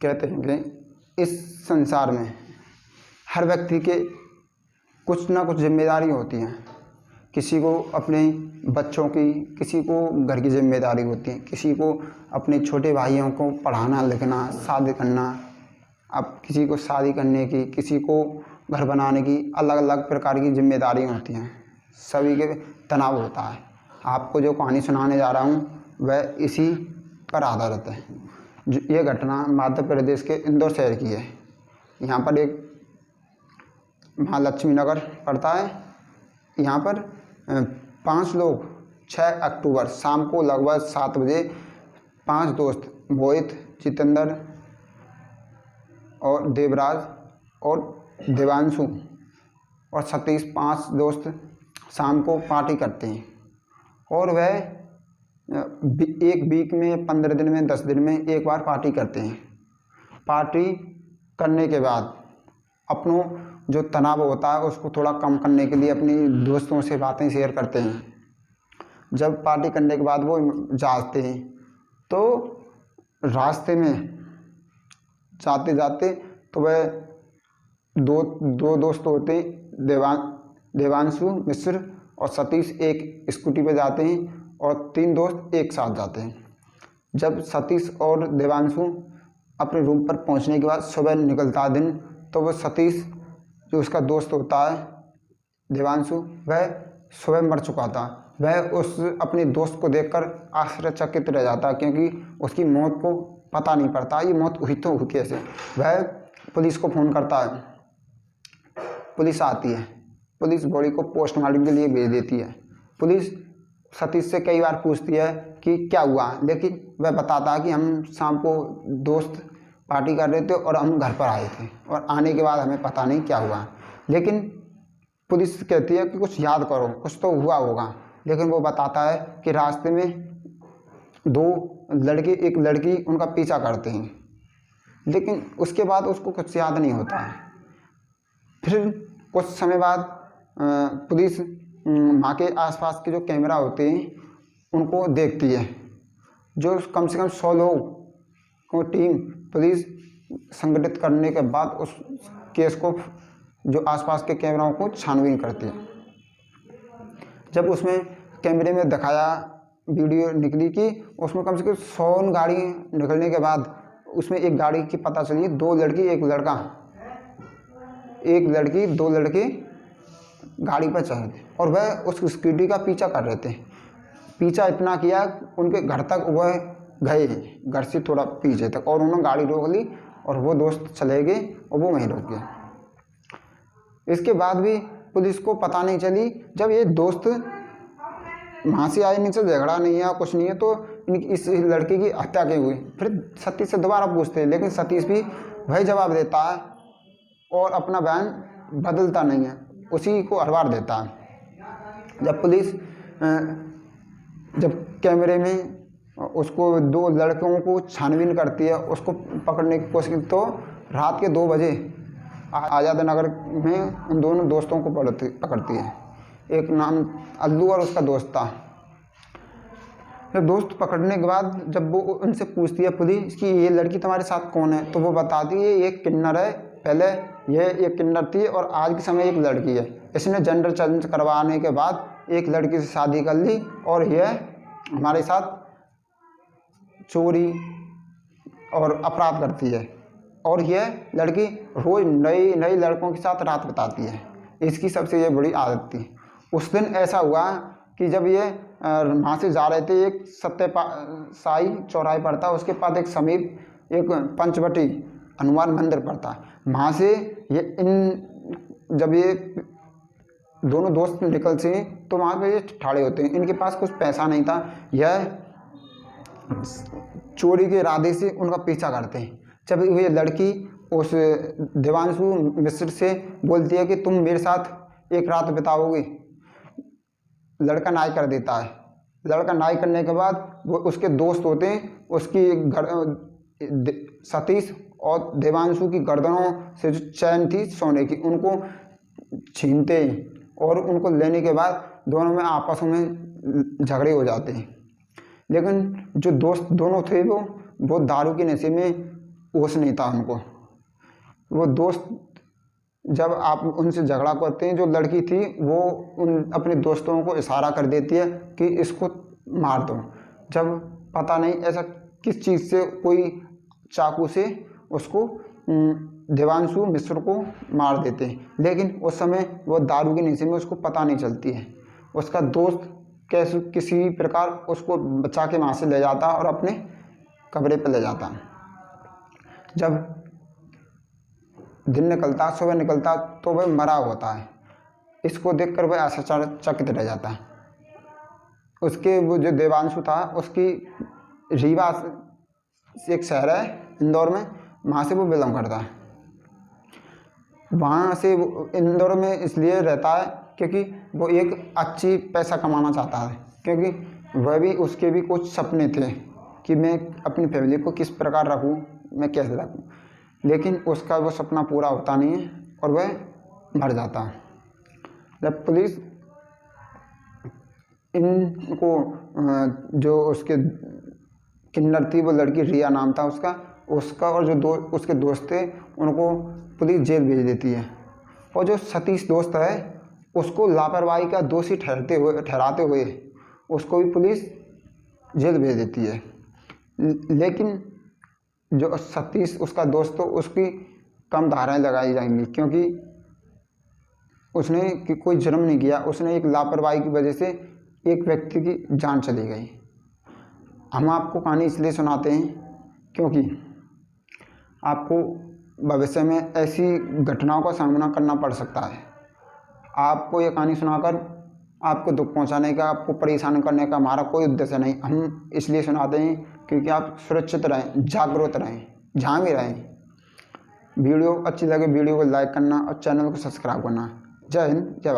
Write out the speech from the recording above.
कहते हैं कि इस संसार में हर व्यक्ति के कुछ ना कुछ जिम्मेदारी होती हैं। किसी को अपने बच्चों की, किसी को घर की जिम्मेदारी होती है, किसी को अपने छोटे भाइयों को पढ़ाना लिखना, शादी करना, अब किसी को शादी करने की, किसी को घर बनाने की, अलग अलग प्रकार की जिम्मेदारी होती हैं। सभी के तनाव होता है। आपको जो कहानी सुनाने जा रहा हूँ वह इसी पर आधारित है। ये घटना मध्य प्रदेश के इंदौर शहर की है। यहाँ पर एक महालक्ष्मी नगर पड़ता है। यहाँ पर 5 लोग 6 अक्टूबर शाम को लगभग 7 बजे 5 दोस्त मोहित, जितेंद्र और देवराज और देवांशु और सतीश 5 दोस्त शाम को पार्टी करते हैं। और वह एक वीक में, 15 दिन में, 10 दिन में एक बार पार्टी करते हैं। पार्टी करने के बाद अपनों जो तनाव होता है उसको थोड़ा कम करने के लिए अपनी दोस्तों से बातें शेयर करते हैं। जब पार्टी करने के बाद वो जाते हैं तो रास्ते में जाते जाते तो वह दो दोस्त होते हैं, देवांशु मिश्र और सतीश एक स्कूटी पे जाते हैं और 3 दोस्त एक साथ जाते हैं। जब सतीश और देवांशु अपने रूम पर पहुंचने के बाद सुबह निकलता है दिन, तो वह सतीश जो उसका दोस्त होता है देवांशु, वह सुबह मर चुका था। वह उस अपने दोस्त को देखकर आश्चर्यचकित रह जाता है, क्योंकि उसकी मौत को पता नहीं पड़ता ये मौत हुई तो हुई कैसे। वह पुलिस को फ़ोन करता है, पुलिस आती है, पुलिस बॉडी को पोस्टमार्टम के लिए भेज देती है। पुलिस सतीश से कई बार पूछती है कि क्या हुआ, लेकिन वह बताता है कि हम शाम को दोस्त पार्टी कर रहे थे और हम घर पर आए थे और आने के बाद हमें पता नहीं क्या हुआ। लेकिन पुलिस कहती है कि कुछ याद करो, कुछ तो हुआ होगा। लेकिन वो बताता है कि रास्ते में 2 लड़के, एक लड़की उनका पीछा करते हैं, लेकिन उसके बाद उसको कुछ याद नहीं होता है। फिर कुछ समय बाद पुलिस वहाँ के आसपास के जो कैमरा होते हैं उनको देखती है। जो कम से कम 100 लोग को टीम पुलिस संगठित करने के बाद उस केस को, जो आसपास के कैमराओं को छानबीन करती है। जब उसमें कैमरे में दिखाया वीडियो निकली कि उसमें कम से कम 100 गाड़ी निकलने के बाद उसमें एक गाड़ी की पता चली 2 लड़की एक लड़का, एक लड़की 2 लड़के गाड़ी पर चढ़े थे और वह उस स्कूटी का पीछा कर रहे थे। पीछा इतना किया उनके घर तक वह गए, घर से थोड़ा पीछे तक, और उन्होंने गाड़ी रोक ली और वो दोस्त चले गए और वो वहीं रुक गए। इसके बाद भी पुलिस को पता नहीं चली। जब ये दोस्त वहाँ से आए, इनसे झगड़ा नहीं है, कुछ नहीं है, तो इस लड़के की हत्या क्यों हुई। फिर सतीश से दोबारा पूछते हैं, लेकिन सतीश भी वही जवाब देता है और अपना बयान बदलता नहीं है, उसी को हर बार देता है। जब पुलिस जब कैमरे में उसको 2 लड़कों को छानबीन करती है, उसको पकड़ने की कोशिश, तो रात के 2 बजे आज़ाद नगर में उन दोनों दोस्तों को पकड़ती है। एक नाम अल्लू और उसका दोस्त था। फिर दोस्त पकड़ने के बाद जब वो उनसे पूछती है पुलिस कि ये लड़की तुम्हारे साथ कौन है, तो वो बताती है ये एक किन्नर है, पहले ये एक किन्नर थी और आज के समय एक लड़की है। इसने जेंडर चेंज करवाने के बाद एक लड़की से शादी कर ली और यह हमारे साथ चोरी और अपराध करती है और यह लड़की रोज़ नई लड़कों के साथ रात बिताती है। इसकी सबसे ये बड़ी आदत थी। उस दिन ऐसा हुआ कि जब ये वहाँ से जा रहे थे, एक सत्यसाई चौराहे पर था, उसके पास एक समीप एक पंचवटी हनुमान मंदिर पड़ता। वहाँ से ये जब ये दोनों दोस्त निकल से तो वहाँ पे ये ठाड़े होते हैं। इनके पास कुछ पैसा नहीं था, यह चोरी के इरादे से उनका पीछा करते हैं। जब ये लड़की उस देवांशु मिश्र से बोलती है कि तुम मेरे साथ एक रात बिताओगे, लड़का नाई कर देता है। लड़का नाई करने के बाद वो उसके दोस्त होते हैं, उसकी सतीश और देवांशु की गर्दनों से जो चैन थी सोने की, उनको छीनते हैं और उनको लेने के बाद दोनों में आपस में झगड़े हो जाते हैं। लेकिन जो दोस्त दोनों थे वो दारू के नशे में होश नहीं था उनको। वो दोस्त जब आप उनसे झगड़ा करते हैं, जो लड़की थी वो उन अपने दोस्तों को इशारा कर देती है कि इसको मार दो। जब पता नहीं ऐसा किस चीज़ से कोई चाकू से उसको देवांशु मिश्र को मार देते हैं, लेकिन उस समय वो दारू के नशे में उसको पता नहीं चलती है। उसका दोस्त कैसे किसी भी प्रकार उसको बचा के वहाँ से ले जाता और अपने कमरे पर ले जाता। जब दिन निकलता, सुबह निकलता, तो वह मरा होता है। इसको देखकर वह आश्चर्यचकित रह जाता है। उसके वो जो देवांशु था, उसकी रीवा से एक शहर है इंदौर में, वहाँ से वो बिलोंग करता है। वहाँ से वो इंदौर में इसलिए रहता है क्योंकि वो एक अच्छी पैसा कमाना चाहता है, क्योंकि वह भी उसके भी कुछ सपने थे कि मैं अपनी फैमिली को किस प्रकार रखूँ, मैं कैसे रखूँ, लेकिन उसका वो सपना पूरा होता नहीं है और वह मर जाता है। जब पुलिस इनको जो उसके किन्नर थी, वो लड़की रिया नाम था उसका और जो उसके दोस्त थे, उनको पुलिस जेल भेज देती है। और जो सतीश दोस्त है उसको लापरवाही का दोषी ठहराते हुए उसको भी पुलिस जेल भेज देती है। लेकिन जो सतीश उसका दोस्त, तो उसकी कम धाराएं लगाई जाएंगी, क्योंकि उसने कोई जुर्म नहीं किया। उसने एक लापरवाही की वजह से एक व्यक्ति की जान चली गई। हम आपको कहानी इसलिए सुनाते हैं क्योंकि आपको भविष्य में ऐसी घटनाओं का सामना करना पड़ सकता है। आपको ये कहानी सुनाकर आपको दुख पहुंचाने का, आपको परेशान करने का हमारा कोई उद्देश्य नहीं। हम इसलिए सुनाते हैं क्योंकि आप सुरक्षित रहें, जागरूक रहें, जहाँ भी रहें। वीडियो अच्छी लगे वीडियो को लाइक करना और चैनल को सब्सक्राइब करना। जय हिंद, जय भारत।